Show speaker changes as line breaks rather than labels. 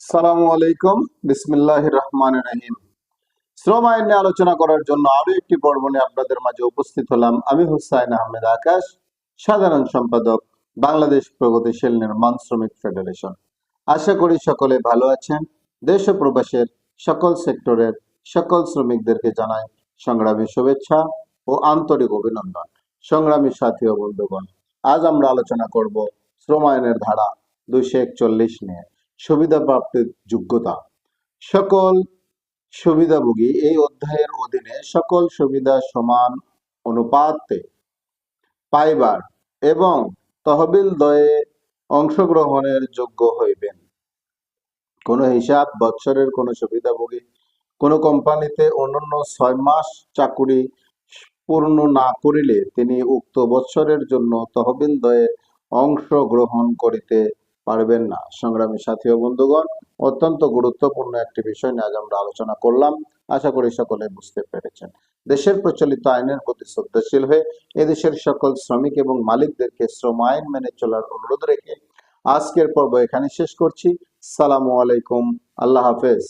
সালামু আলাইকুম। বিসমিল্লাহির রহমানির রহিম। শ্রম আইন নিয়ে আলোচনা করার জন্য আরো একটি পর্ব নিয়ে আপনাদের মাঝে উপস্থিত হলাম। আমি হুসাইন আহমেদ আকাশ, সাধারণ সম্পাদক, বাংলাদেশ প্রগতিশীল নির্মাণ শ্রমিক ফেডারেশন। আশা করি সকলে ভালো আছেন। দেশ ও প্রবাসের সকল সেক্টরের সকল শ্রমিকদেরকে জানাই সংগ্রামী শুভেচ্ছা ও আন্তরিক অভিনন্দন। সংগ্রামী সাথী ও বন্ধুগণ, আজ আমরা আলোচনা করব শ্রম আইনের ধারা 241 নিয়ে, সুবিধা প্রাপ্তির যোগ্যতা। সকল সুবিধাভোগী এই অধ্যায়ের অধীনে সকল সুবিধা সমান অনুপাতে পাইবার এবং তহবিল দয়ে অংশগ্রহণের যোগ্য হইবেন। কোন হিসাব বৎসরের কোন সুবিধাভোগী কোন কোম্পানিতে অন্যান্য 6 মাস চাকুরি পূর্ণ না করিলে তিনি উক্ত বৎসরের জন্য তহবিল দয়ে অংশগ্রহণ করিতে পারবেন না। সংগ্রামী সাথী ও বন্ধুগণ, অত্যন্ত গুরুত্বপূর্ণ একটি বিষয় নিয়ে আজ আমরা আলোচনা করলাম। আশা করি সকলে বুঝতে পেরেছেন। দেশের প্রচলিত আইনের প্রতি শ্রদ্ধাশীল হয়ে এদেশের সকল শ্রমিক এবং মালিকদেরকে শ্রম আইন মেনে চলার অনুরোধ রেখে আজকের পর্ব এখানে শেষ করছি। সালামু আলাইকুম, আল্লাহ হাফেজ।